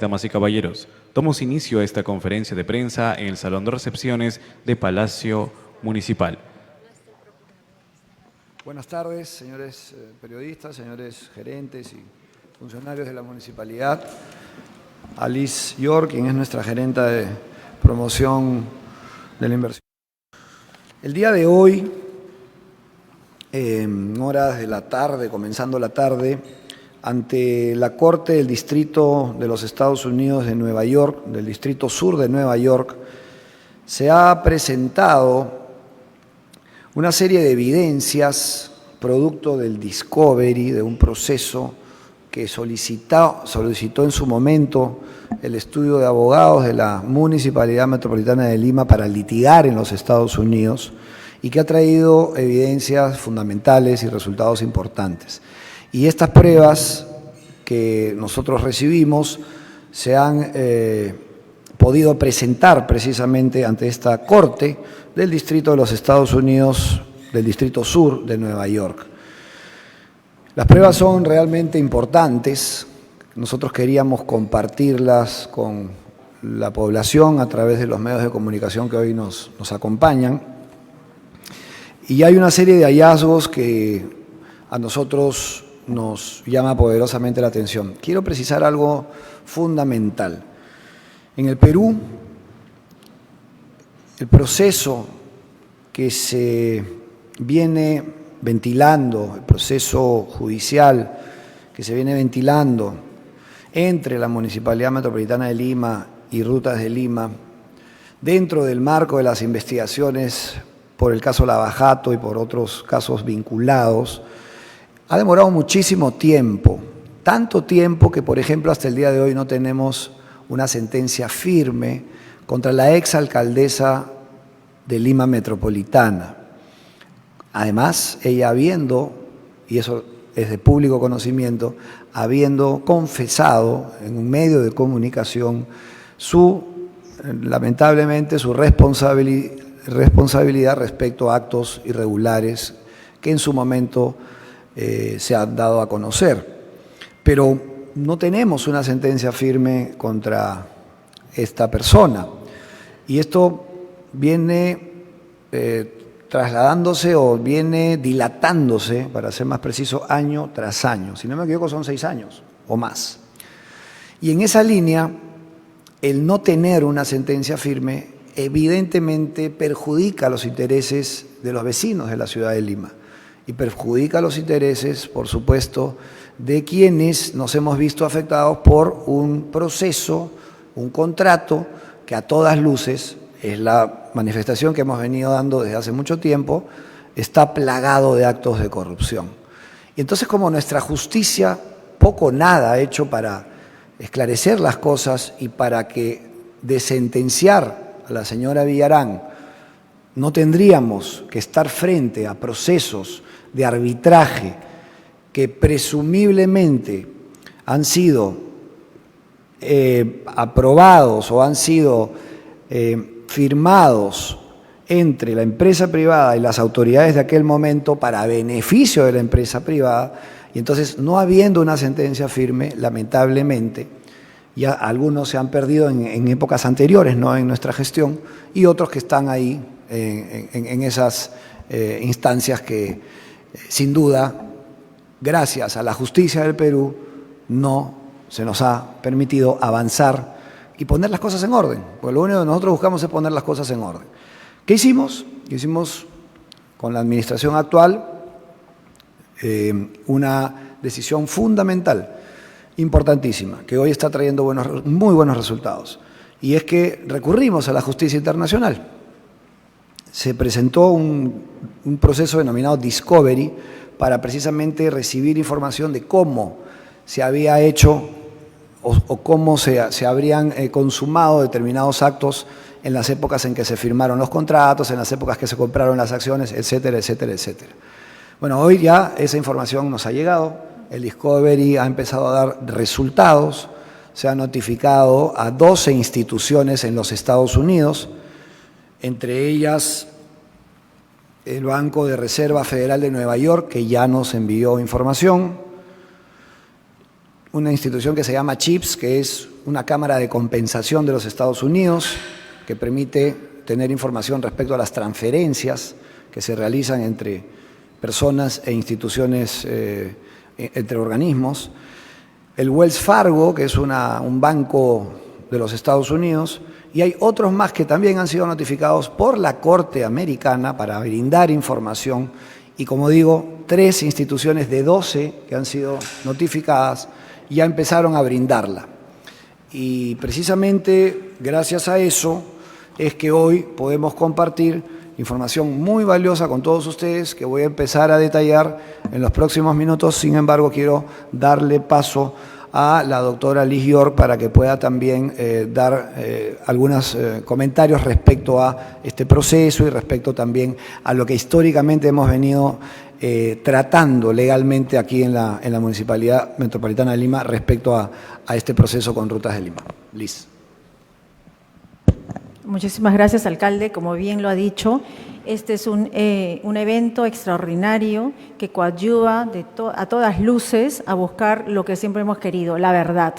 damas y caballeros, damos inicio a esta conferencia de prensa en el Salón de Recepciones de Palacio Municipal. Buenas tardes, señores periodistas, señores gerentes y funcionarios de la municipalidad. Alice York, quien es nuestra gerenta de promoción de la inversión. El día de hoy, en horas de la tarde, comenzando la tarde, ante la Corte del Distrito de los Estados Unidos de Nueva York, del Distrito Sur de Nueva York, se ha presentado una serie de evidencias producto del discovery, de un proceso que solicitó en su momento el estudio de abogados de la Municipalidad Metropolitana de Lima para litigar en los Estados Unidos y que ha traído evidencias fundamentales y resultados importantes. Y estas pruebas que nosotros recibimos se han podido presentar precisamente ante esta Corte del Distrito de los Estados Unidos, del Distrito Sur de Nueva York. Las pruebas son realmente importantes. Nosotros queríamos compartirlas con la población a través de los medios de comunicación que hoy nos acompañan. Y hay una serie de hallazgos que a nosotros nos llama poderosamente la atención. Quiero precisar algo fundamental. En el Perú, el proceso que se viene ventilando, el proceso judicial que se viene ventilando entre la Municipalidad Metropolitana de Lima y Rutas de Lima, dentro del marco de las investigaciones por el caso Lavajato y por otros casos vinculados, ha demorado muchísimo tiempo, tanto tiempo que, por ejemplo, hasta el día de hoy no tenemos una sentencia firme contra la exalcaldesa de Lima Metropolitana. Además, ella habiendo, y eso es de público conocimiento, habiendo confesado en un medio de comunicación lamentablemente, su responsabilidad respecto a actos irregulares que en su momento se han dado a conocer. Pero no tenemos una sentencia firme contra esta persona. Y esto viene trasladándose o viene dilatándose, para ser más preciso, año tras año. Si no me equivoco, son 6 años o más. Y en esa línea, el no tener una sentencia firme evidentemente perjudica los intereses de los vecinos de la ciudad de Lima y perjudica los intereses, por supuesto, de quienes nos hemos visto afectados por un proceso, un contrato que a todas luces es la manifestación que hemos venido dando desde hace mucho tiempo, está plagado de actos de corrupción. Y entonces, como nuestra justicia poco o nada ha hecho para esclarecer las cosas y para que de sentenciar a la señora Villarán no tendríamos que estar frente a procesos de arbitraje que presumiblemente han sido aprobados o han sido firmados entre la empresa privada y las autoridades de aquel momento para beneficio de la empresa privada, y entonces no habiendo una sentencia firme, lamentablemente, ya algunos se han perdido en épocas anteriores, no en nuestra gestión, y otros que están ahí en esas instancias que, sin duda, gracias a la justicia del Perú, no se nos ha permitido avanzar y poner las cosas en orden, porque lo único que nosotros buscamos es poner las cosas en orden. ¿Qué hicimos? Hicimos con la administración actual una decisión fundamental, importantísima, que hoy está trayendo muy buenos resultados, y es que recurrimos a la justicia internacional. Se presentó un proceso denominado Discovery para precisamente recibir información de cómo se había hecho o cómo se habrían consumado determinados actos en las épocas en que se firmaron los contratos, en las épocas que se compraron las acciones, etcétera, etcétera, etcétera. Bueno, hoy ya esa información nos ha llegado, el Discovery ha empezado a dar resultados, se ha notificado a 12 instituciones en los Estados Unidos, entre ellas el Banco de Reserva Federal de Nueva York, que ya nos envió información, una institución que se llama CHIPS, que es una cámara de compensación de los Estados Unidos, que permite tener información respecto a las transferencias que se realizan entre personas e instituciones, entre organismos. El Wells Fargo, que es un banco de los Estados Unidos, y hay otros más que también han sido notificados por la Corte Americana para brindar información. Y como digo, 3 instituciones de 12 que han sido notificadas ya empezaron a brindarla. Y precisamente gracias a eso es que hoy podemos compartir información muy valiosa con todos ustedes que voy a empezar a detallar en los próximos minutos. Sin embargo, quiero darle paso a la doctora Liz York para que pueda también dar algunos comentarios respecto a este proceso y respecto también a lo que históricamente hemos venido tratando legalmente aquí en la Municipalidad Metropolitana de Lima respecto a este proceso con Rutas de Lima. Liz. Muchísimas gracias, alcalde. Como bien lo ha dicho, este es un evento extraordinario que coadyuva a todas luces a buscar lo que siempre hemos querido, la verdad.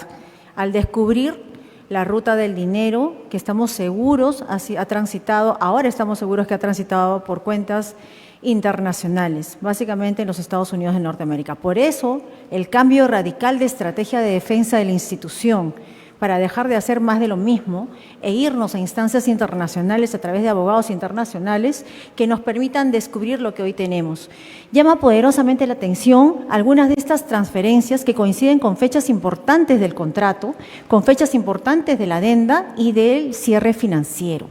Al descubrir la ruta del dinero, que estamos seguros ha transitado, ahora estamos seguros que ha transitado por cuentas internacionales, básicamente en los Estados Unidos de Norteamérica. Por eso, el cambio radical de estrategia de defensa de la institución, para dejar de hacer más de lo mismo e irnos a instancias internacionales a través de abogados internacionales que nos permitan descubrir lo que hoy tenemos. Llama poderosamente la atención algunas de estas transferencias que coinciden con fechas importantes del contrato, con fechas importantes de la adenda y del cierre financiero.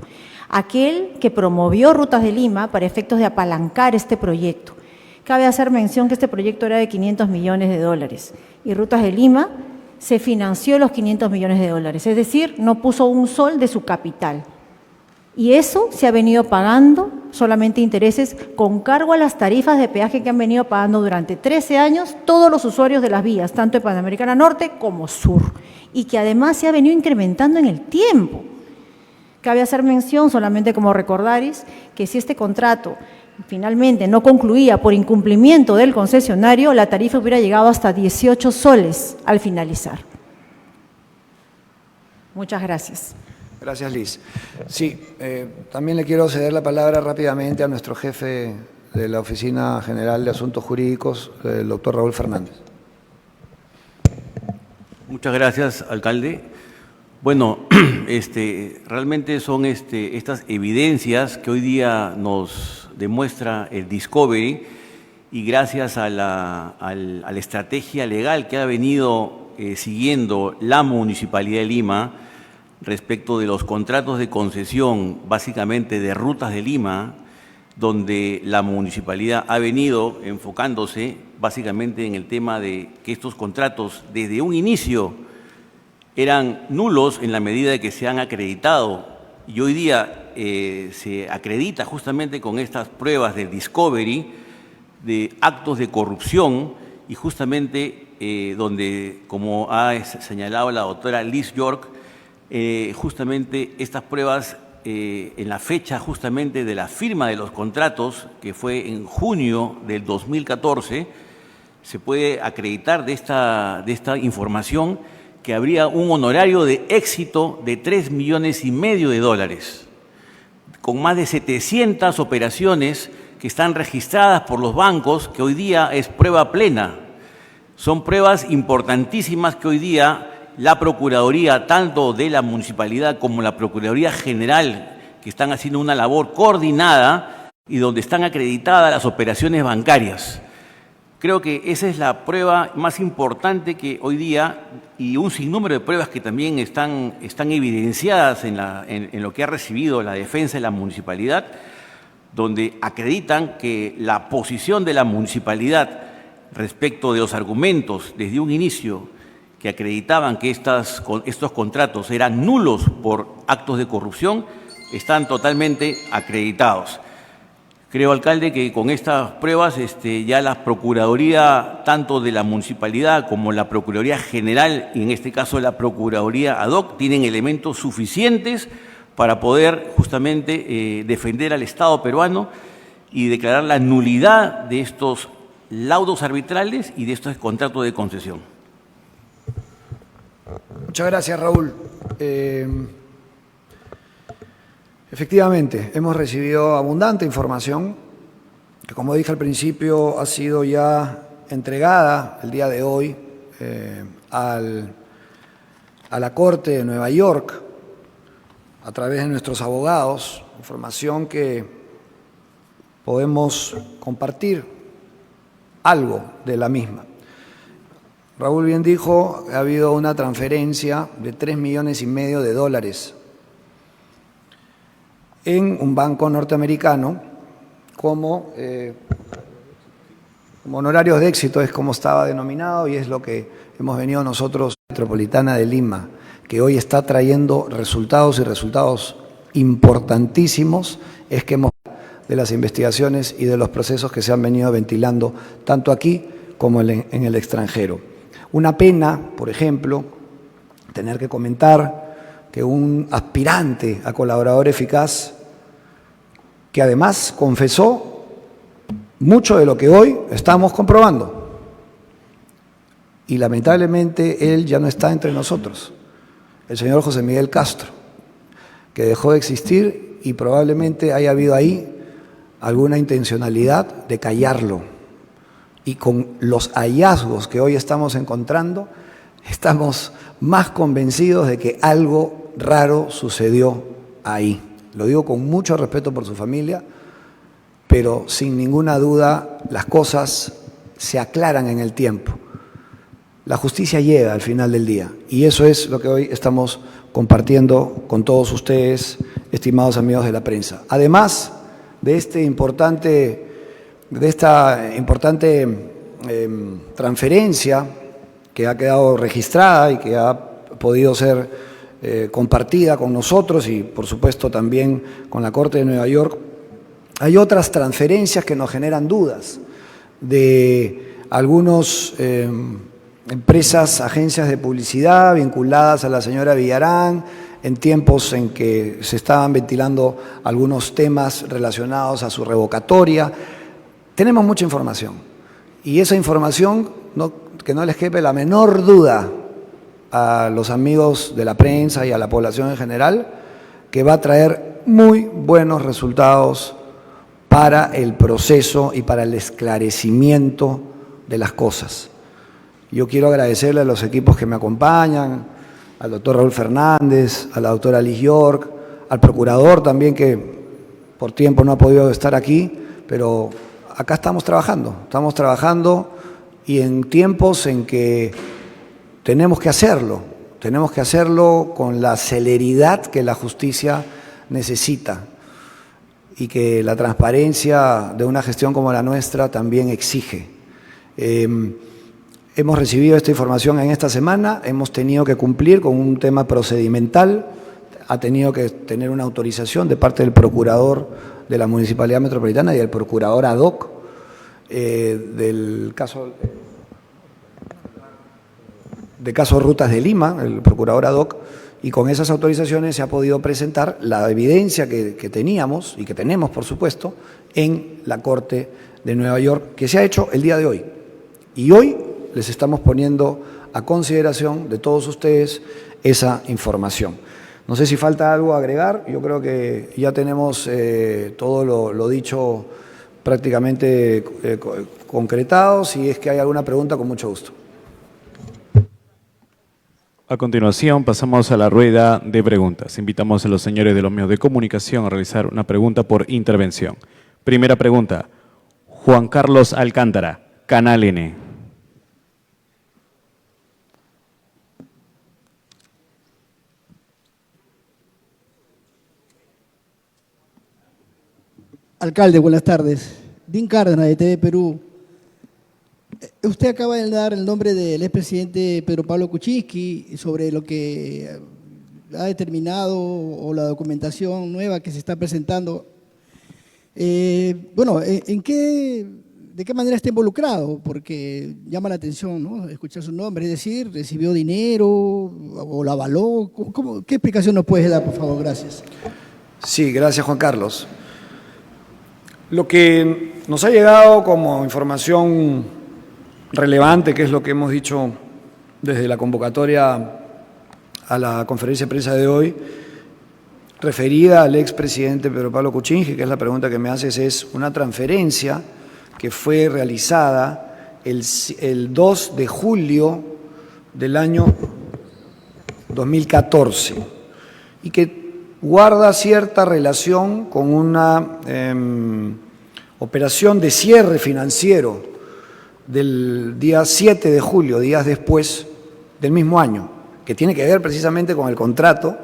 Aquel que promovió Rutas de Lima para efectos de apalancar este proyecto. Cabe hacer mención que este proyecto era de $500 millones y Rutas de Lima se financió los $500 millones, es decir, no puso un sol de su capital. Y eso se ha venido pagando solamente intereses con cargo a las tarifas de peaje que han venido pagando durante 13 años todos los usuarios de las vías, tanto de Panamericana Norte como Sur, y que además se ha venido incrementando en el tiempo. Cabe hacer mención, solamente como recordaris, que si este contrato finalmente no concluía por incumplimiento del concesionario, la tarifa hubiera llegado hasta 18 soles al finalizar. Muchas gracias. Gracias, Liz. Sí, también le quiero ceder la palabra rápidamente a nuestro jefe de la Oficina General de Asuntos Jurídicos, el doctor Raúl Fernández. Muchas gracias, alcalde. Bueno, realmente son estas evidencias que hoy día nos demuestra el Discovery, y gracias a la estrategia legal que ha venido siguiendo la Municipalidad de Lima respecto de los contratos de concesión, básicamente de Rutas de Lima, donde la Municipalidad ha venido enfocándose básicamente en el tema de que estos contratos desde un inicio eran nulos en la medida de que se han acreditado, y hoy día se acredita justamente con estas pruebas del Discovery de actos de corrupción, y justamente donde, como ha señalado la doctora Liz York, justamente estas pruebas en la fecha justamente de la firma de los contratos, que fue en junio del 2014, se puede acreditar de esta información que habría un honorario de éxito de $3,5 millones, con más de 700 operaciones que están registradas por los bancos, que hoy día es prueba plena. Son pruebas importantísimas que hoy día la Procuraduría, tanto de la Municipalidad como la Procuraduría General, que están haciendo una labor coordinada y donde están acreditadas las operaciones bancarias. Creo que esa es la prueba más importante que hoy día, y un sinnúmero de pruebas que también están evidenciadas en lo que ha recibido la defensa de la municipalidad, donde acreditan que la posición de la municipalidad respecto de los argumentos desde un inicio que acreditaban que estos contratos eran nulos por actos de corrupción, están totalmente acreditados. Creo, alcalde, que con estas pruebas ya la Procuraduría, tanto de la Municipalidad como la Procuraduría General, y en este caso la Procuraduría ad hoc, tienen elementos suficientes para poder justamente defender al Estado peruano y declarar la nulidad de estos laudos arbitrales y de estos contratos de concesión. Muchas gracias, Raúl. Efectivamente, hemos recibido abundante información que, como dije al principio, ha sido ya entregada el día de hoy a la Corte de Nueva York a través de nuestros abogados, información que podemos compartir algo de la misma. Raúl bien dijo que ha habido una transferencia de $3,5 millones en un banco norteamericano como honorarios de éxito, es como estaba denominado y es lo que hemos venido nosotros, Metropolitana de Lima, que hoy está trayendo resultados y resultados importantísimos, es que hemos de las investigaciones y de los procesos que se han venido ventilando tanto aquí como en el extranjero. Una pena, por ejemplo, tener que comentar que un aspirante a colaborador eficaz, que además confesó mucho de lo que hoy estamos comprobando, y lamentablemente él ya no está entre nosotros, el señor José Miguel Castro, que dejó de existir y probablemente haya habido ahí alguna intencionalidad de callarlo. Y con los hallazgos que hoy estamos encontrando, estamos más convencidos de que algo raro sucedió ahí. Lo digo con mucho respeto por su familia, pero sin ninguna duda las cosas se aclaran en el tiempo. La justicia llega al final del día y eso es lo que hoy estamos compartiendo con todos ustedes, estimados amigos de la prensa. Además de esta importante transferencia que ha quedado registrada y que ha podido ser compartida con nosotros y por supuesto también con la Corte de Nueva York, hay otras transferencias que nos generan dudas de algunas empresas, agencias de publicidad vinculadas a la señora Villarán, en tiempos en que se estaban ventilando algunos temas relacionados a su revocatoria. Tenemos mucha información y esa información, que no les quepe la menor duda a los amigos de la prensa y a la población en general, que va a traer muy buenos resultados para el proceso y para el esclarecimiento de las cosas. Yo quiero agradecerle a los equipos que me acompañan, al doctor Raúl Fernández, a la doctora Liz York, al procurador también, que por tiempo no ha podido estar aquí, pero acá estamos trabajando y en tiempos en que tenemos que hacerlo con la celeridad que la justicia necesita y que la transparencia de una gestión como la nuestra también exige. Hemos recibido esta información en esta semana, hemos tenido que cumplir con un tema procedimental, ha tenido que tener una autorización de parte del procurador de la Municipalidad Metropolitana y del procurador ad hoc del caso Rutas de Lima, el procurador ad hoc, y con esas autorizaciones se ha podido presentar la evidencia que teníamos y que tenemos, por supuesto, en la Corte de Nueva York, que se ha hecho el día de hoy. Y hoy les estamos poniendo a consideración de todos ustedes esa información. No sé si falta algo a agregar, yo creo que ya tenemos todo lo dicho prácticamente concretado. Si es que hay alguna pregunta, con mucho gusto. A continuación pasamos a la rueda de preguntas. Invitamos a los señores de los medios de comunicación a realizar una pregunta por intervención. Primera pregunta, Juan Carlos Alcántara, Canal N. Alcalde, buenas tardes. Dean Cárdenas, de TV Perú. Usted acaba de dar el nombre del expresidente Pedro Pablo Kuczynski sobre lo que ha determinado o la documentación nueva que se está presentando. Bueno, ¿de qué manera está involucrado? Porque llama la atención, ¿no?, escuchar su nombre, es decir, ¿recibió dinero o lo avaló? ¿Qué explicación nos puedes dar, por favor? Gracias. Sí, gracias, Juan Carlos. Lo que nos ha llegado como información relevante, que es lo que hemos dicho desde la convocatoria a la conferencia de prensa de hoy, referida al expresidente Pedro Pablo Kuczynski, que es la pregunta que me haces, es una transferencia que fue realizada el 2 de julio del año 2014 y que guarda cierta relación con una operación de cierre financiero del día 7 de julio, días después del mismo año, que tiene que ver precisamente con el contrato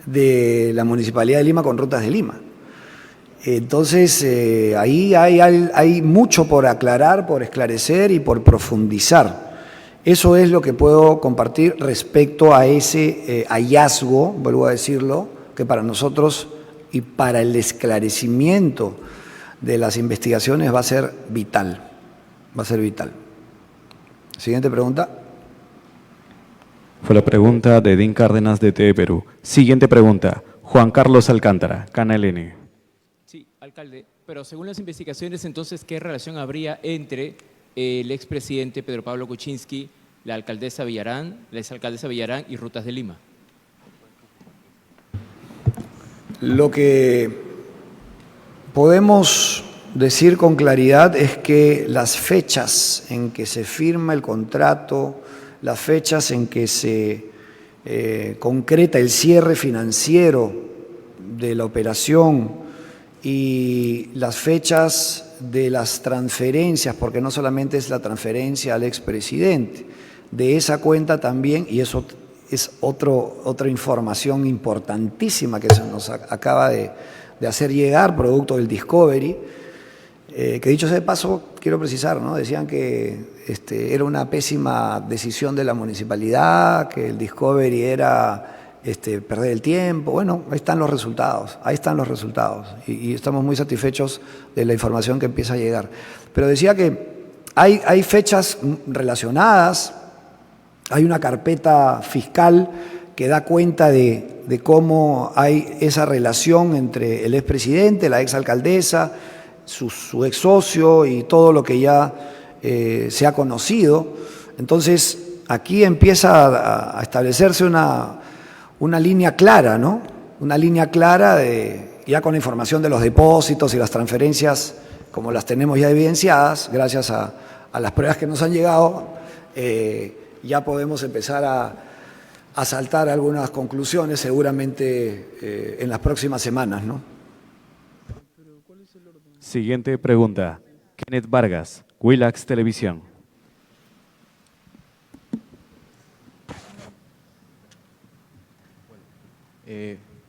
de la Municipalidad de Lima con Rutas de Lima. Entonces, ahí hay mucho por aclarar, por esclarecer y por profundizar. Eso es lo que puedo compartir respecto a ese hallazgo, vuelvo a decirlo, que para nosotros y para el esclarecimiento de las investigaciones va a ser vital. Va a ser vital. Siguiente pregunta. Fue la pregunta de Edín Cárdenas de TV Perú. Siguiente pregunta. Juan Carlos Alcántara, Canal N. Sí, alcalde, pero según las investigaciones, entonces, ¿qué relación habría entre el expresidente Pedro Pablo Kuczynski, la alcaldesa Villarán, la exalcaldesa Villarán y Rutas de Lima? Lo que podemos decir con claridad es que las fechas en que se firma el contrato, las fechas en que se concreta el cierre financiero de la operación y las fechas de las transferencias, porque no solamente es la transferencia al expresidente, de esa cuenta también, y eso es otra información importantísima que se nos acaba de hacer llegar, producto del Discovery, que dicho sea de paso, quiero precisar, ¿no? Decían que era una pésima decisión de la municipalidad, que el Discovery era perder el tiempo. Bueno, ahí están los resultados, y estamos muy satisfechos de la información que empieza a llegar. Pero decía que hay fechas relacionadas, hay una carpeta fiscal que da cuenta de cómo hay esa relación entre el expresidente, la exalcaldesa, su ex socio y todo lo que ya se ha conocido. Entonces, aquí empieza a establecerse una línea clara, ¿no? Una línea clara ya con la información de los depósitos y las transferencias, como las tenemos ya evidenciadas, gracias a las pruebas que nos han llegado, ya podemos empezar a saltar algunas conclusiones seguramente en las próximas semanas, ¿no? Siguiente pregunta. Kenneth Vargas, Willax Televisión.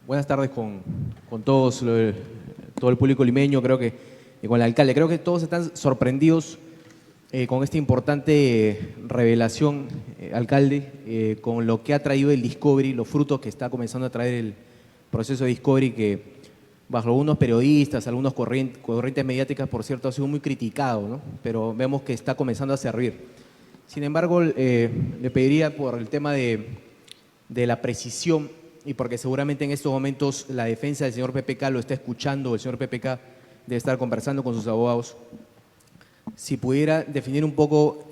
Buenas tardes con todos, todo el público limeño, creo que y con el alcalde. Creo que todos están sorprendidos con esta importante revelación, alcalde, con lo que ha traído el Discovery, los frutos que está comenzando a traer el proceso de Discovery, que bajo algunos periodistas, algunos corrientes mediáticas, por cierto, ha sido muy criticado, ¿no? Pero vemos que está comenzando a servir. Sin embargo, le pediría por el tema de la precisión, y porque seguramente en estos momentos la defensa del señor PPK lo está escuchando, el señor PPK debe estar conversando con sus abogados, si pudiera definir un poco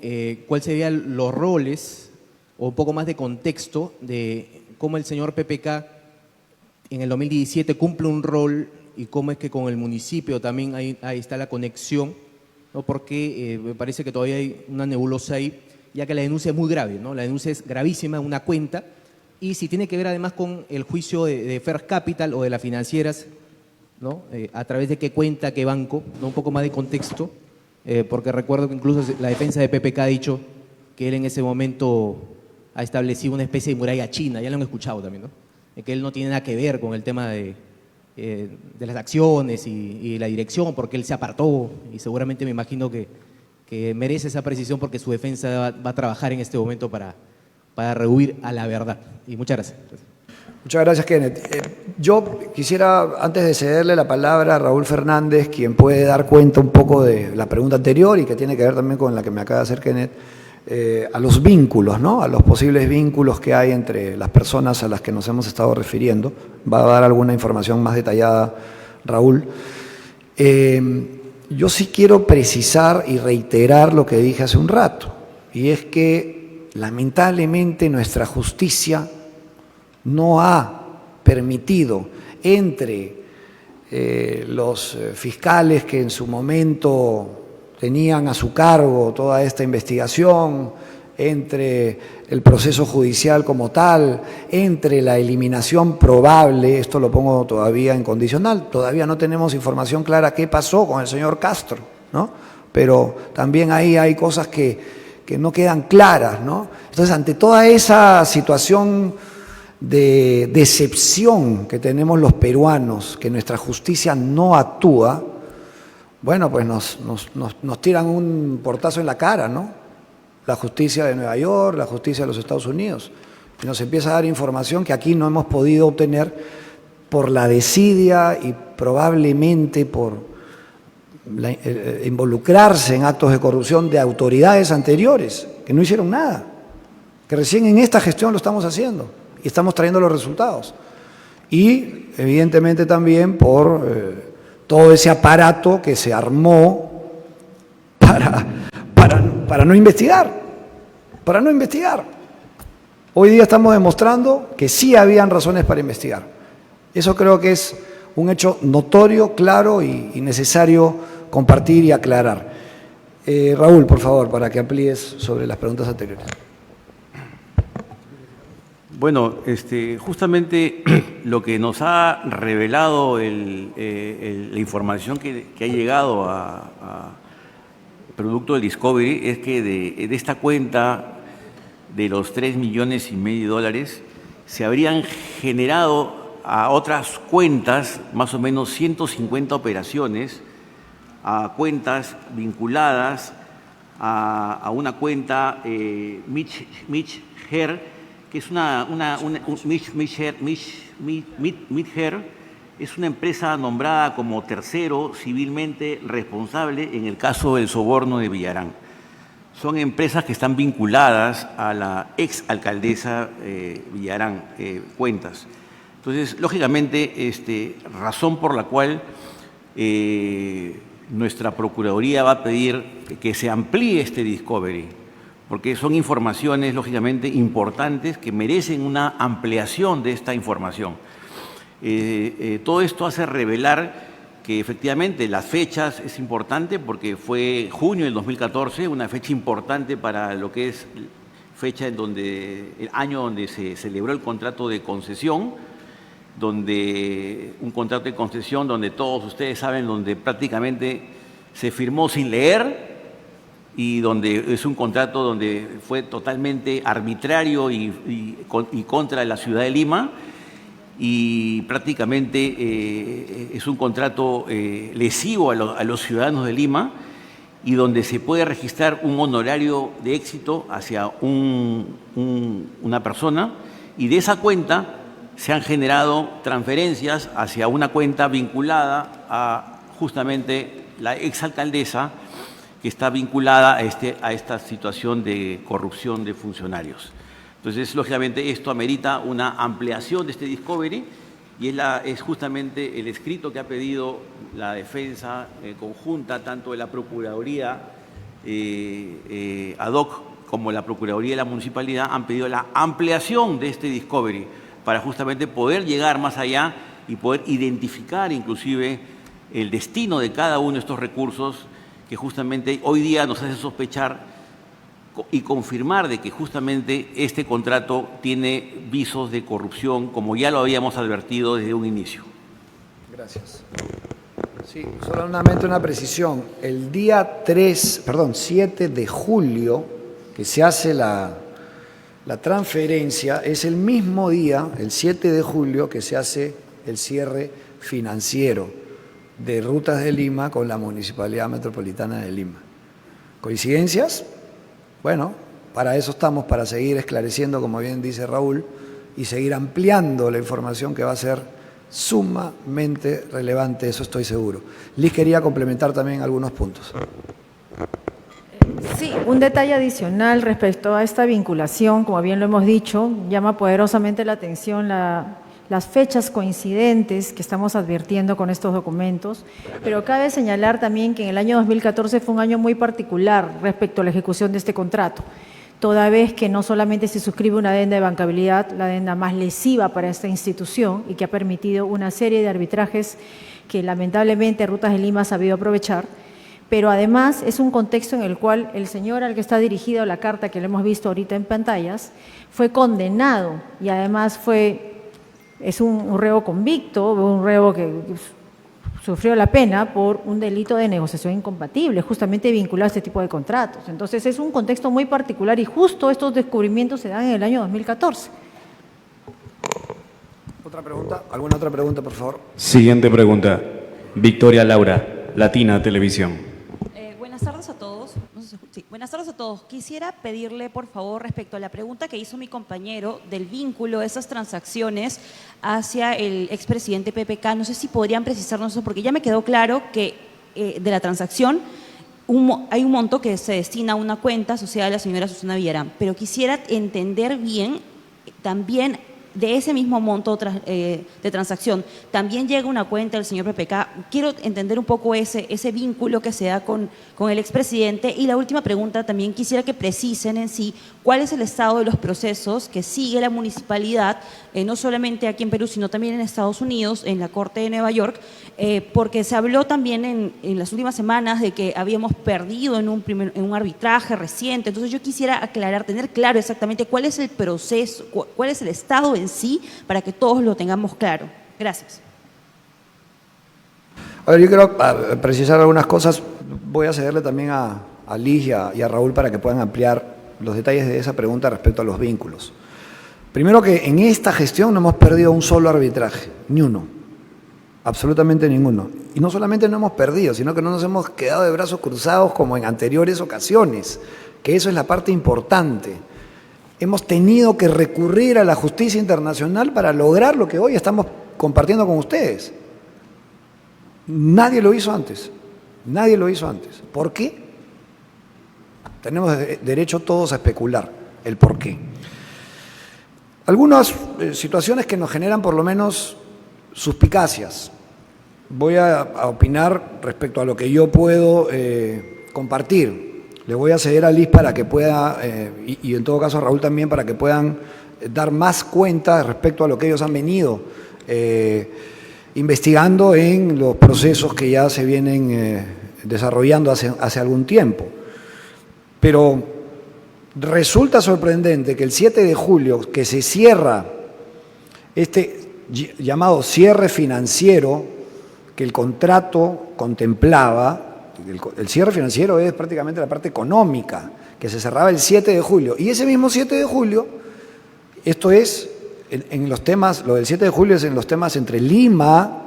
cuáles serían los roles o un poco más de contexto de cómo el señor PPK en el 2017 cumple un rol y cómo es que con el municipio también ahí está la conexión, ¿no? Porque me parece que todavía hay una nebulosa ahí, ya que la denuncia es muy grave, ¿no? La denuncia es gravísima, una cuenta, y si tiene que ver además con el juicio de First Capital o de las financieras, ¿no? A través de qué cuenta, qué banco, ¿no? Un poco más de contexto, porque recuerdo que incluso la defensa de PPK ha dicho que él en ese momento ha establecido una especie de muralla china, ya lo han escuchado también, ¿no? Que él no tiene nada que ver con el tema de las acciones y la dirección, porque él se apartó, y seguramente me imagino que merece esa precisión porque su defensa va a trabajar en este momento para rehuir a la verdad. Y muchas gracias. Muchas gracias, Kenneth. Yo quisiera, antes de cederle la palabra a Raúl Fernández, quien puede dar cuenta un poco de la pregunta anterior y que tiene que ver también con la que me acaba de hacer Kenneth, a los vínculos, ¿no? A los posibles vínculos que hay entre las personas a las que nos hemos estado refiriendo. Va a dar alguna información más detallada Raúl. Yo sí quiero precisar y reiterar lo que dije hace un rato, y es que lamentablemente nuestra justicia no ha permitido entre los fiscales que en su momento tenían a su cargo toda esta investigación, entre el proceso judicial como tal, entre la eliminación probable, esto lo pongo todavía en condicional, todavía no tenemos información clara qué pasó con el señor Castro, ¿no? Pero también ahí hay cosas que no quedan claras, ¿no? Entonces, ante toda esa situación de decepción que tenemos los peruanos, que nuestra justicia no actúa, bueno, pues nos tiran un portazo en la cara, ¿no? La justicia de Nueva York, la justicia de los Estados Unidos, y nos empieza a dar información que aquí no hemos podido obtener por la desidia y probablemente por involucrarse en actos de corrupción de autoridades anteriores, que no hicieron nada, que recién en esta gestión lo estamos haciendo y estamos trayendo los resultados. Y evidentemente también por todo ese aparato que se armó para no investigar, Hoy día estamos demostrando que sí habían razones para investigar. Eso creo que es un hecho notorio, claro y necesario compartir y aclarar. Raúl, por favor, para que amplíes sobre las preguntas anteriores. Bueno, justamente lo que nos ha revelado la información que ha llegado a producto del Discovery es que de esta cuenta de los $3,5 millones se habrían generado a otras cuentas, más o menos 150 operaciones, a cuentas vinculadas a una cuenta Mitch Her, que es Mitch Her es una empresa nombrada como tercero civilmente responsable en el caso del soborno de Villarán. Son empresas que están vinculadas a la ex alcaldesa Villarán, cuentas. Entonces, lógicamente, razón por la cual nuestra Procuraduría va a pedir que se amplíe este Discovery, porque son informaciones, lógicamente, importantes que merecen una ampliación de esta información. Todo esto hace revelar que efectivamente las fechas es importante porque fue junio del 2014, una fecha importante para lo que es fecha en donde el año donde se celebró el contrato de concesión, donde un contrato de concesión donde todos ustedes saben, donde prácticamente se firmó sin leer y donde es un contrato donde fue totalmente arbitrario y contra la ciudad de Lima. Y prácticamente es un contrato lesivo a los ciudadanos de Lima y donde se puede registrar un honorario de éxito hacia una persona, y de esa cuenta se han generado transferencias hacia una cuenta vinculada a justamente la exalcaldesa, que está vinculada a esta situación de corrupción de funcionarios. Entonces, lógicamente, esto amerita una ampliación de este Discovery y es justamente el escrito que ha pedido la defensa conjunta, tanto de la Procuraduría ad hoc como la Procuraduría de la Municipalidad, han pedido la ampliación de este Discovery para justamente poder llegar más allá y poder identificar inclusive el destino de cada uno de estos recursos que justamente hoy día nos hace sospechar y confirmar de que justamente este contrato tiene visos de corrupción, como ya lo habíamos advertido desde un inicio. Gracias. Sí, solamente una precisión. El día 7 de julio, que se hace la transferencia, es el mismo día, el 7 de julio, que se hace el cierre financiero de Rutas de Lima con la Municipalidad Metropolitana de Lima. ¿Coincidencias? Bueno, para eso estamos, para seguir esclareciendo, como bien dice Raúl, y seguir ampliando la información que va a ser sumamente relevante, eso estoy seguro. Liz quería complementar también algunos puntos. Sí, un detalle adicional respecto a esta vinculación, como bien lo hemos dicho, llama poderosamente la atención las fechas coincidentes que estamos advirtiendo con estos documentos, pero cabe señalar también que en el año 2014 fue un año muy particular respecto a la ejecución de este contrato. toda vez que no solamente se suscribe una adenda de bancabilidad, la adenda más lesiva para esta institución y que ha permitido una serie de arbitrajes que lamentablemente Rutas de Lima ha sabido aprovechar, pero además es un contexto en el cual el señor al que está dirigida la carta que le hemos visto ahorita en pantallas fue condenado y además es un reo convicto, un reo que sufrió la pena por un delito de negociación incompatible, justamente vinculado a este tipo de contratos. Entonces es un contexto muy particular y justo estos descubrimientos se dan en el año 2014. ¿Otra pregunta? ¿Alguna otra pregunta, por favor? Siguiente pregunta. Victoria Laura, Latina Televisión. Buenas tardes a todos. No sé si sí. Buenas tardes a todos. Quisiera pedirle, por favor, respecto a la pregunta que hizo mi compañero del vínculo de esas transacciones hacia el expresidente PPK, no sé si podrían precisarnos eso, porque ya me quedó claro que de la transacción hay un monto que se destina a una cuenta asociada a la señora Susana Villarán, pero quisiera entender bien también de ese mismo monto de transacción, también llega una cuenta del señor PPK. Quiero entender un poco ese vínculo que se da con el expresidente. Y la última pregunta, también quisiera que precisen en sí cuál es el estado de los procesos que sigue la municipalidad, no solamente aquí en Perú, sino también en Estados Unidos, en la Corte de Nueva York, porque se habló también en las últimas semanas de que habíamos perdido en un arbitraje reciente. Entonces yo quisiera aclarar, tener claro exactamente cuál es el proceso, cuál es el estado en sí, para que todos lo tengamos claro. Gracias. A ver, yo quiero precisar algunas cosas. Voy a cederle también a Liz y a Raúl para que puedan ampliar los detalles de esa pregunta respecto a los vínculos. Primero, que en esta gestión no hemos perdido un solo arbitraje, ni uno, absolutamente ninguno. Y no solamente no hemos perdido, sino que no nos hemos quedado de brazos cruzados como en anteriores ocasiones, que eso es la parte importante. Hemos tenido que recurrir a la justicia internacional para lograr lo que hoy estamos compartiendo con ustedes. Nadie lo hizo antes. Nadie lo hizo antes. ¿Por qué? Tenemos derecho todos a especular el por qué. Algunas situaciones que nos generan por lo menos suspicacias. Voy a opinar respecto a lo que yo puedo compartir. Le voy a ceder a Liz para que pueda, y en todo caso a Raúl también, para que puedan dar más cuenta respecto a lo que ellos han venido investigando en los procesos que ya se vienen desarrollando hace algún tiempo. Pero resulta sorprendente que el 7 de julio, que se cierra este llamado cierre financiero que el contrato contemplaba. El cierre financiero es prácticamente la parte económica, que se cerraba el 7 de julio. Y ese mismo 7 de julio, esto es, en los temas, lo del 7 de julio es en los temas entre Lima,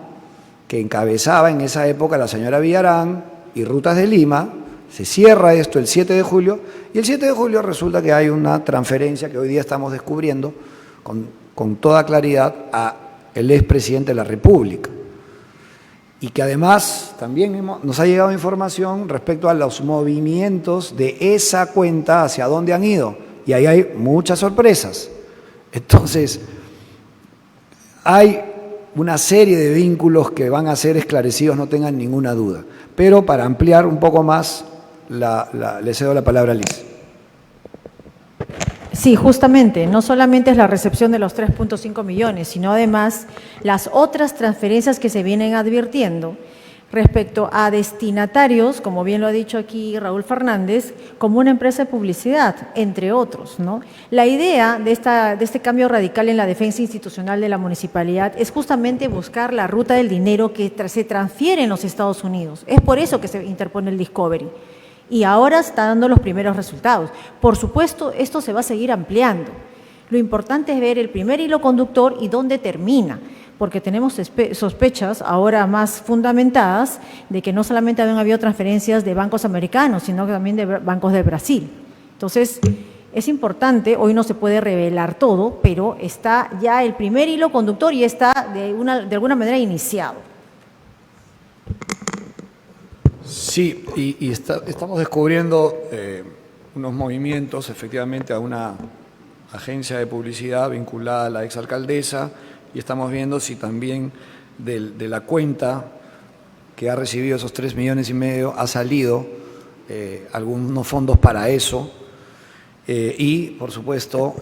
que encabezaba en esa época la señora Villarán, y Rutas de Lima. Se cierra esto el 7 de julio, y el 7 de julio resulta que hay una transferencia que hoy día estamos descubriendo con toda claridad al expresidente de la República. Y que además también nos ha llegado información respecto a los movimientos de esa cuenta, hacia dónde han ido. Y ahí hay muchas sorpresas. Entonces, hay una serie de vínculos que van a ser esclarecidos, no tengan ninguna duda. Pero para ampliar un poco más, le cedo la palabra a Liz. Sí, justamente, no solamente es la recepción de los 3.5 millones, sino además las otras transferencias que se vienen advirtiendo respecto a destinatarios, como bien lo ha dicho aquí Raúl Fernández, como una empresa de publicidad, entre otros, ¿no? La idea de este cambio radical en la defensa institucional de la municipalidad es justamente buscar la ruta del dinero que se transfiere en los Estados Unidos. Es por eso que se interpone el Discovery. Y ahora está dando los primeros resultados. Por supuesto, esto se va a seguir ampliando. Lo importante es ver el primer hilo conductor y dónde termina, porque tenemos sospechas ahora más fundamentadas de que no solamente habían habido transferencias de bancos americanos, sino también de bancos de Brasil. Entonces, es importante, hoy no se puede revelar todo, pero está ya el primer hilo conductor y está de alguna manera iniciado. Sí, y estamos descubriendo unos movimientos efectivamente a una agencia de publicidad vinculada a la exalcaldesa, y estamos viendo si también de la cuenta que ha recibido esos 3,5 millones ha salido algunos fondos para eso. Y, por supuesto,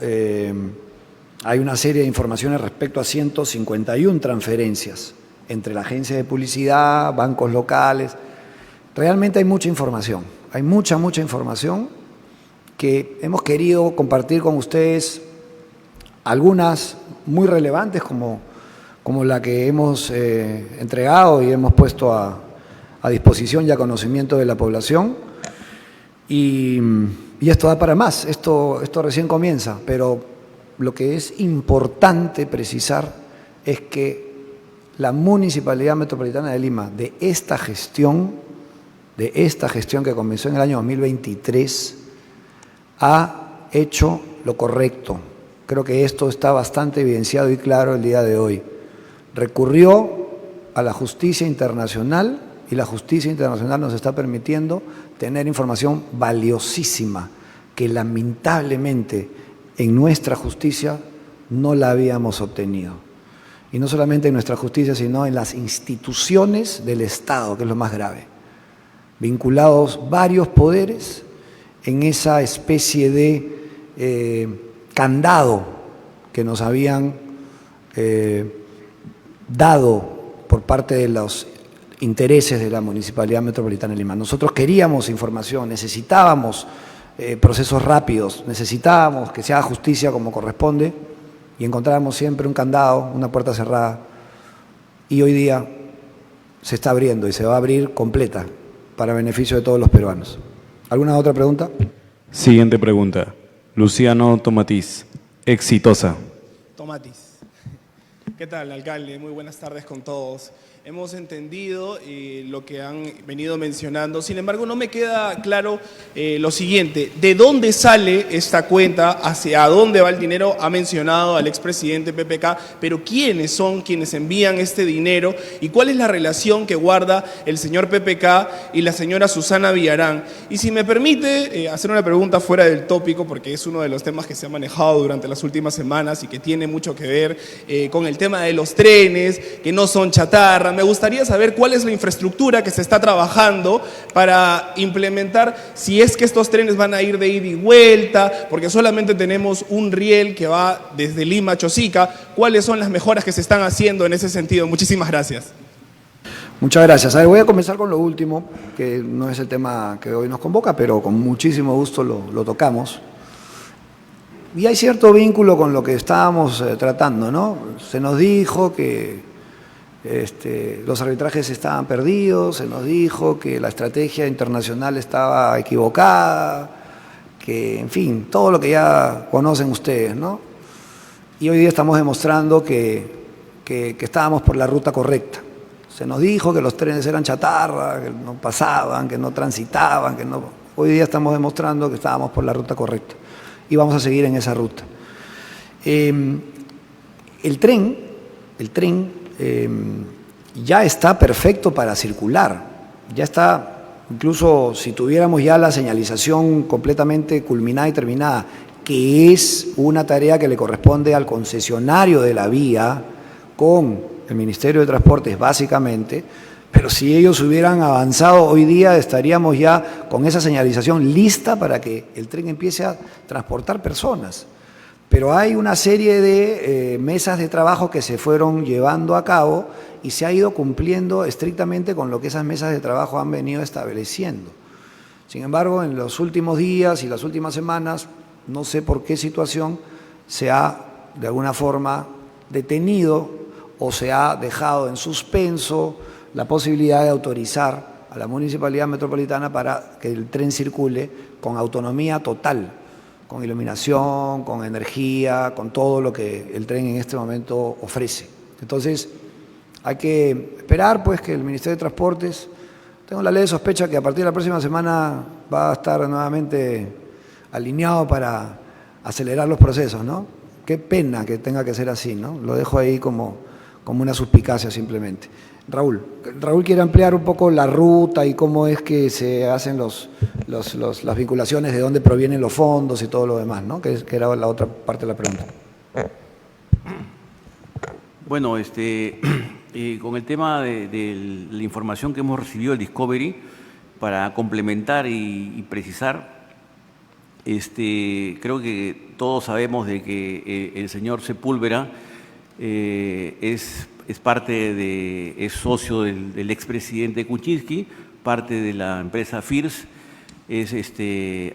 hay una serie de informaciones respecto a 151 transferencias entre la agencia de publicidad, bancos locales. Realmente hay mucha información, hay mucha información que hemos querido compartir con ustedes, algunas muy relevantes como la que hemos entregado y hemos puesto a disposición y a conocimiento de la población. Y esto da para más, esto recién comienza, pero lo que es importante precisar es que la Municipalidad Metropolitana de Lima, de esta gestión que comenzó en el año 2023, ha hecho lo correcto. Creo que esto está bastante evidenciado y claro el día de hoy. Recurrió a la justicia internacional y la justicia internacional nos está permitiendo tener información valiosísima que lamentablemente en nuestra justicia no la habíamos obtenido. Y no solamente en nuestra justicia, sino en las instituciones del Estado, que es lo más grave. Vinculados varios poderes en esa especie de candado que nos habían dado por parte de los intereses de la Municipalidad Metropolitana de Lima. Nosotros queríamos información, necesitábamos procesos rápidos, necesitábamos que se haga justicia como corresponde y encontrábamos siempre un candado, una puerta cerrada, y hoy día se está abriendo y se va a abrir completa para beneficio de todos los peruanos. ¿Alguna otra pregunta? Siguiente pregunta. Luciano Tomatiz. Exitosa. Tomatiz. ¿Qué tal, alcalde? Muy buenas tardes con todos. Hemos entendido lo que han venido mencionando. Sin embargo, no me queda claro lo siguiente. ¿De dónde sale esta cuenta? ¿Hacia dónde va el dinero? Ha mencionado al expresidente PPK, pero ¿quiénes son quienes envían este dinero? ¿Y cuál es la relación que guarda el señor PPK y la señora Susana Villarán? Y si me permite hacer una pregunta fuera del tópico, porque es uno de los temas que se ha manejado durante las últimas semanas y que tiene mucho que ver con el tema de los trenes, que no son chatarra. Me gustaría saber cuál es la infraestructura que se está trabajando para implementar, si es que estos trenes van a ir de ida y vuelta, porque solamente tenemos un riel que va desde Lima a Chosica. ¿Cuáles son las mejoras que se están haciendo en ese sentido? Muchísimas gracias. Muchas gracias. A ver, voy a comenzar con lo último, que no es el tema que hoy nos convoca, pero con muchísimo gusto lo tocamos. Y hay cierto vínculo con lo que estábamos tratando, ¿no? Se nos dijo que los arbitrajes estaban perdidos, se nos dijo que la estrategia internacional estaba equivocada, que, en fin, todo lo que ya conocen ustedes, ¿no? Y hoy día estamos demostrando que estábamos por la ruta correcta. Se nos dijo que los trenes eran chatarra, que no pasaban, que no transitaban, que no... Hoy día estamos demostrando que estábamos por la ruta correcta y vamos a seguir en esa ruta. El tren ya está perfecto para circular, ya está, incluso si tuviéramos ya la señalización completamente culminada y terminada, que es una tarea que le corresponde al concesionario de la vía con el Ministerio de Transportes básicamente, pero si ellos hubieran avanzado hoy día estaríamos ya con esa señalización lista para que el tren empiece a transportar personas. Pero hay una serie de mesas de trabajo que se fueron llevando a cabo y se ha ido cumpliendo estrictamente con lo que esas mesas de trabajo han venido estableciendo. Sin embargo, en los últimos días y las últimas semanas, no sé por qué situación, se ha de alguna forma detenido o se ha dejado en suspenso la posibilidad de autorizar a la Municipalidad Metropolitana para que el tren circule con autonomía total, con iluminación, con energía, con todo lo que el tren en este momento ofrece. Entonces, hay que esperar pues que el Ministerio de Transportes, tengo la leve sospecha que a partir de la próxima semana va a estar nuevamente alineado para acelerar los procesos, ¿no? Qué pena que tenga que ser así, ¿no? Lo dejo ahí como una suspicacia simplemente. Raúl quiere ampliar un poco la ruta y cómo es que se hacen las vinculaciones, de dónde provienen los fondos y todo lo demás, ¿no? Que era la otra parte de la pregunta. Bueno, con el tema de la información que hemos recibido del Discovery, para complementar y precisar, creo que todos sabemos de que el señor Sepúlveda es socio del expresidente Kuczynski, parte de la empresa FIRS, es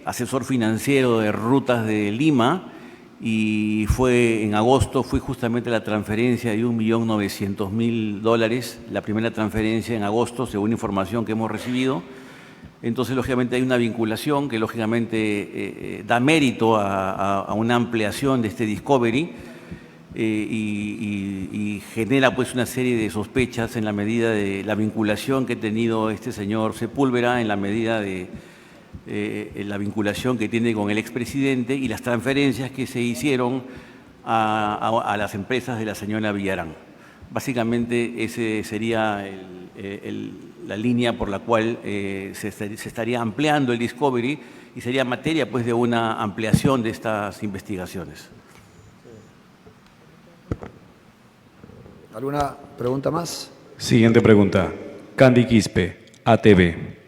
asesor financiero de Rutas de Lima, y fue justamente la transferencia de $1.900.000, la primera transferencia en agosto, según información que hemos recibido. Entonces, lógicamente, hay una vinculación que, lógicamente, da mérito a una ampliación de este Discovery y genera, pues, una serie de sospechas en la medida de la vinculación que ha tenido este señor Sepúlveda, en la medida de la vinculación que tiene con el expresidente y las transferencias que se hicieron a las empresas de la señora Villarán. Básicamente, ese sería la línea por la cual se estaría ampliando el Discovery y sería materia, pues, de una ampliación de estas investigaciones. ¿Alguna pregunta más? Siguiente pregunta. Candy Quispe, ATV.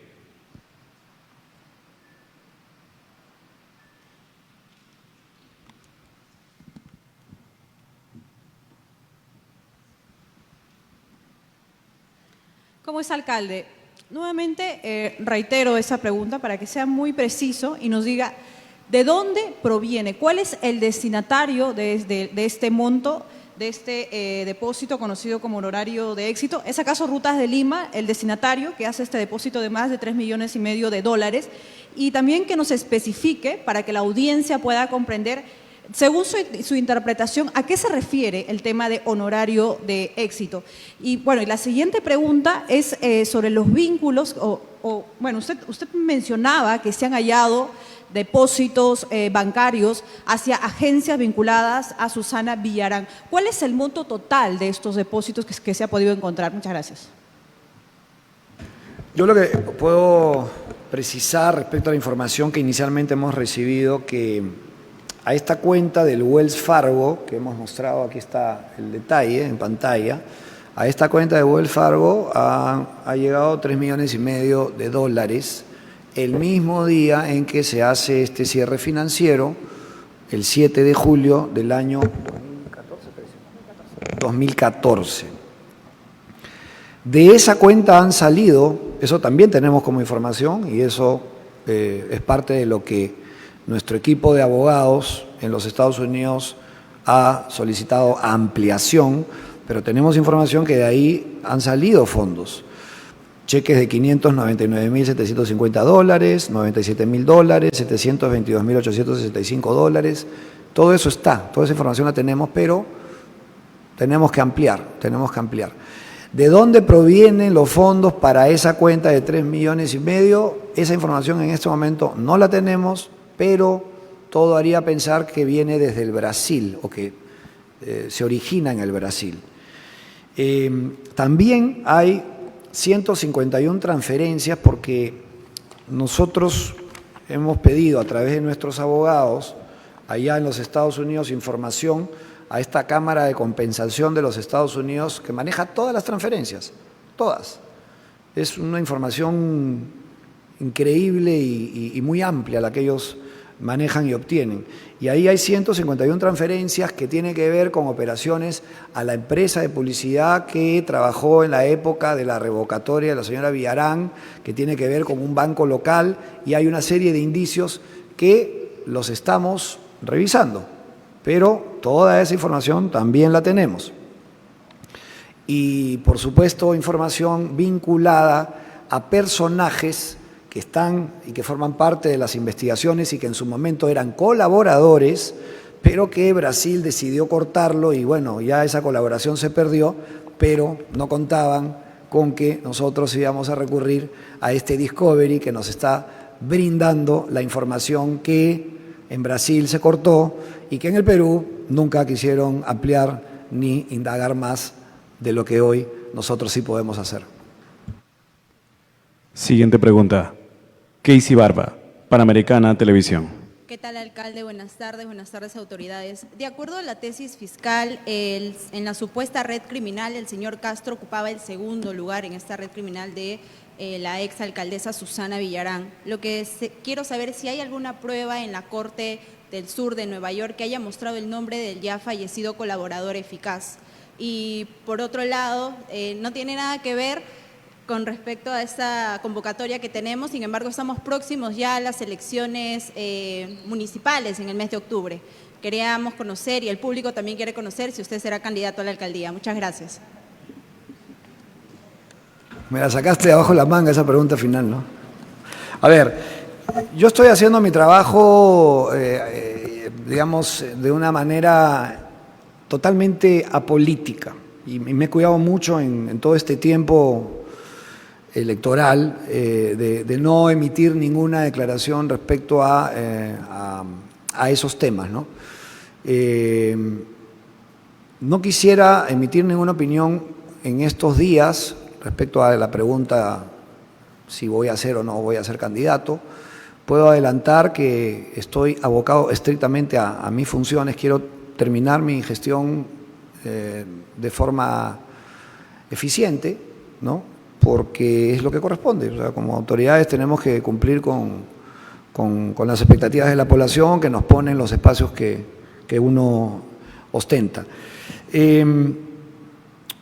¿Cómo es, alcalde? Nuevamente reitero esa pregunta para que sea muy preciso y nos diga de dónde proviene, cuál es el destinatario de este monto, de este depósito conocido como honorario de éxito. ¿Es acaso Rutas de Lima el destinatario que hace este depósito de más de $3,5 millones? Y también que nos especifique para que la audiencia pueda comprender, según su interpretación, ¿a qué se refiere el tema de honorario de éxito? Y bueno, y la siguiente pregunta es sobre los vínculos, bueno, usted mencionaba que se han hallado depósitos bancarios hacia agencias vinculadas a Susana Villarán. ¿Cuál es el monto total de estos depósitos que se ha podido encontrar? Muchas gracias. Yo lo que puedo precisar respecto a la información que inicialmente hemos recibido, que a esta cuenta del Wells Fargo, que hemos mostrado, aquí está el detalle en pantalla, a esta cuenta de Wells Fargo ha llegado $3,5 millones el mismo día en que se hace este cierre financiero, el 7 de julio del año 2014. De esa cuenta han salido, eso también tenemos como información, y eso es parte de lo que nuestro equipo de abogados en los Estados Unidos ha solicitado ampliación, pero tenemos información que de ahí han salido fondos. Cheques de $599.750, $97.000, $722.865. Todo eso está, toda esa información la tenemos, pero tenemos que ampliar. ¿De dónde provienen los fondos para esa cuenta de $3,5 millones? Esa información en este momento no la tenemos, pero todo haría pensar que viene desde el Brasil o que se origina en el Brasil. También hay 151 transferencias porque nosotros hemos pedido a través de nuestros abogados allá en los Estados Unidos información a esta Cámara de Compensación de los Estados Unidos que maneja todas las transferencias, todas. Es una información increíble y muy amplia la que ellos manejan y obtienen. Y ahí hay 151 transferencias que tienen que ver con operaciones a la empresa de publicidad que trabajó en la época de la revocatoria de la señora Villarán, que tiene que ver con un banco local, y hay una serie de indicios que los estamos revisando, pero toda esa información también la tenemos. Y, por supuesto, información vinculada a personajes que están y que forman parte de las investigaciones y que en su momento eran colaboradores, pero que Brasil decidió cortarlo y bueno, ya esa colaboración se perdió, pero no contaban con que nosotros íbamos a recurrir a este Discovery que nos está brindando la información que en Brasil se cortó y que en el Perú nunca quisieron ampliar ni indagar más de lo que hoy nosotros sí podemos hacer. Siguiente pregunta. Casey Barba, Panamericana Televisión. ¿Qué tal, alcalde? Buenas tardes, autoridades. De acuerdo a la tesis fiscal, en la supuesta red criminal, el señor Castro ocupaba el segundo lugar en esta red criminal de la exalcaldesa Susana Villarán. Lo que quiero saber es si hay alguna prueba en la Corte del Sur de Nueva York que haya mostrado el nombre del ya fallecido colaborador eficaz. Y por otro lado, no tiene nada que ver con respecto a esta convocatoria que tenemos, sin embargo estamos próximos ya a las elecciones municipales en el mes de octubre. Queríamos conocer, y el público también quiere conocer, si usted será candidato a la alcaldía. Muchas gracias. Me la sacaste de abajo la manga esa pregunta final, ¿no? A ver, yo estoy haciendo mi trabajo, digamos, de una manera totalmente apolítica y me he cuidado mucho en todo este tiempo electoral de no emitir ninguna declaración respecto a esos temas, ¿no? No quisiera emitir ninguna opinión en estos días respecto a la pregunta si voy a ser o no voy a ser candidato. Puedo adelantar que estoy abocado estrictamente a mis funciones. Quiero terminar mi gestión de forma eficiente, ¿no? Porque es lo que corresponde. O sea, como autoridades tenemos que cumplir con las expectativas de la población que nos ponen los espacios que uno ostenta.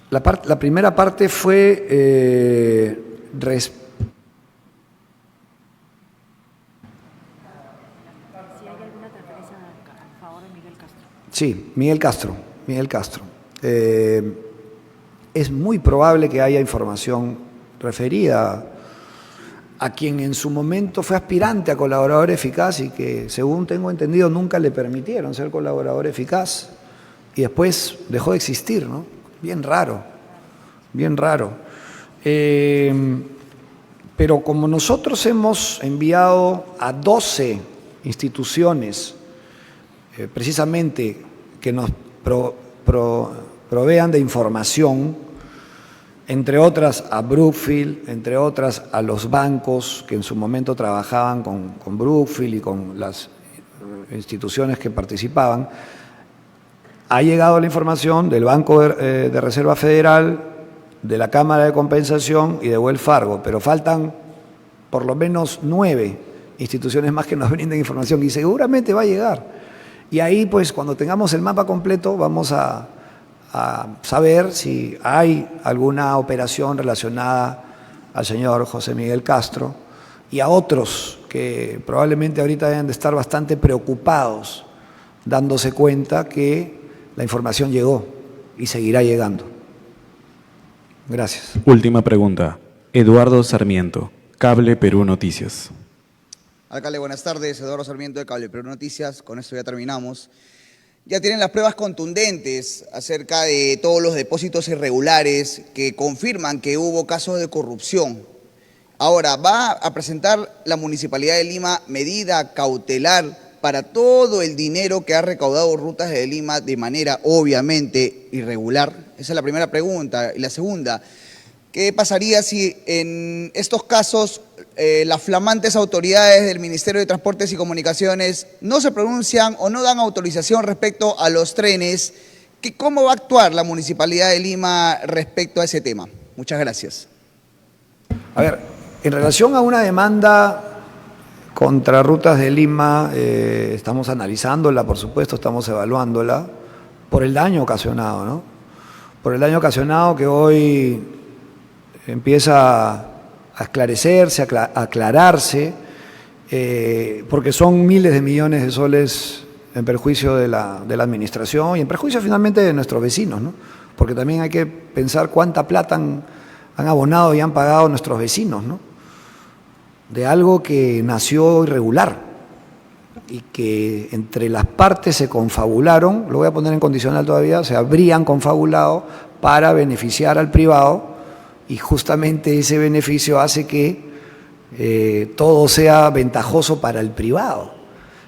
La primera parte fue sí, Miguel Castro. Es muy probable que haya información referida a quien en su momento fue aspirante a colaborador eficaz y que, según tengo entendido, nunca le permitieron ser colaborador eficaz y después dejó de existir, ¿no? Bien raro, bien raro. Pero como nosotros hemos enviado a 12 instituciones precisamente que nos provean de información, entre otras a Brookfield, entre otras a los bancos que en su momento trabajaban con Brookfield y con las instituciones que participaban, ha llegado la información del Banco de Reserva Federal, de la Cámara de Compensación y de Wells Fargo, pero faltan por lo menos 9 instituciones más que nos brinden información y seguramente va a llegar. Y ahí, pues, cuando tengamos el mapa completo, vamos a saber si hay alguna operación relacionada al señor José Miguel Castro y a otros que probablemente ahorita deben de estar bastante preocupados, dándose cuenta que la información llegó y seguirá llegando. Gracias. Última pregunta. Eduardo Sarmiento, Cable Perú Noticias. Alcalde, buenas tardes. Eduardo Sarmiento de Cable Perú Noticias. Con esto ya terminamos. Ya tienen las pruebas contundentes acerca de todos los depósitos irregulares que confirman que hubo casos de corrupción. Ahora, ¿va a presentar la Municipalidad de Lima medida cautelar para todo el dinero que ha recaudado Rutas de Lima de manera obviamente irregular? Esa es la primera pregunta. Y la segunda, ¿qué pasaría si en estos casos las flamantes autoridades del Ministerio de Transportes y Comunicaciones no se pronuncian o no dan autorización respecto a los trenes? ¿Cómo va a actuar la Municipalidad de Lima respecto a ese tema? Muchas gracias. A ver, en relación a una demanda contra Rutas de Lima, estamos analizándola, por supuesto, estamos evaluándola por el daño ocasionado, ¿no? Por el daño ocasionado que hoy empieza a esclarecerse, a aclararse, porque son miles de millones de soles en perjuicio de la administración y en perjuicio finalmente de nuestros vecinos, ¿no? Porque también hay que pensar cuánta plata han abonado y han pagado nuestros vecinos, ¿no? De algo que nació irregular y que entre las partes se confabularon, lo voy a poner en condicional todavía, se habrían confabulado para beneficiar al privado. Y justamente ese beneficio hace que todo sea ventajoso para el privado.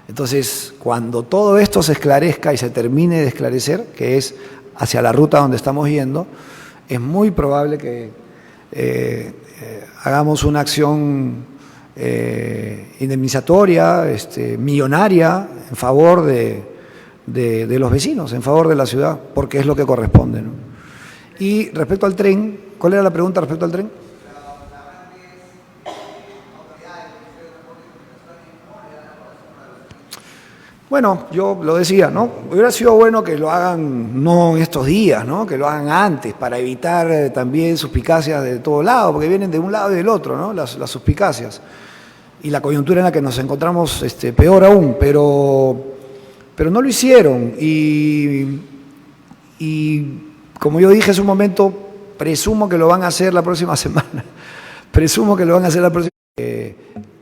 Entonces, cuando todo esto se esclarezca y se termine de esclarecer, que es hacia la ruta donde estamos yendo, es muy probable que hagamos una acción indemnizatoria, millonaria, en favor de los vecinos, en favor de la ciudad, porque es lo que corresponde, ¿no? Y respecto al tren, ¿cuál era la pregunta respecto al tren? Bueno, yo lo decía, ¿no? Hubiera sido bueno que lo hagan no en estos días, ¿no? Que lo hagan antes, para evitar también suspicacias de todos lados, porque vienen de un lado y del otro, ¿no? Las suspicacias. Y la coyuntura en la que nos encontramos, peor aún, pero no lo hicieron. Y como yo dije hace un momento, presumo que lo van a hacer la próxima semana. Presumo que lo van a hacer la próxima semana.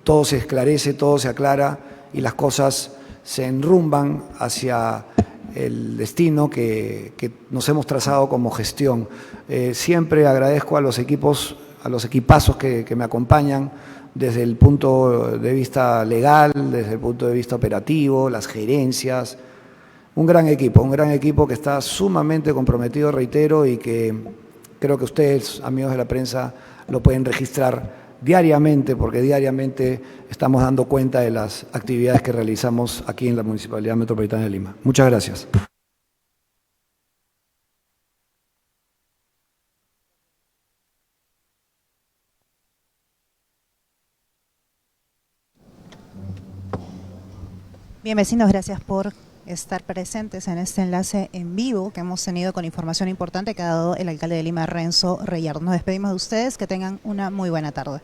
Todo se esclarece, todo se aclara y las cosas se enrumban hacia el destino que nos hemos trazado como gestión. Siempre agradezco a los equipos, a los equipazos que me acompañan desde el punto de vista legal, desde el punto de vista operativo, las gerencias. Un gran equipo que está sumamente comprometido, reitero, y que creo que ustedes, amigos de la prensa, lo pueden registrar diariamente, porque diariamente estamos dando cuenta de las actividades que realizamos aquí en la Municipalidad Metropolitana de Lima. Muchas gracias. Bien, vecinos, gracias por estar presentes en este enlace en vivo que hemos tenido con información importante que ha dado el alcalde de Lima, Renzo Reyardo. Nos despedimos de ustedes, que tengan una muy buena tarde.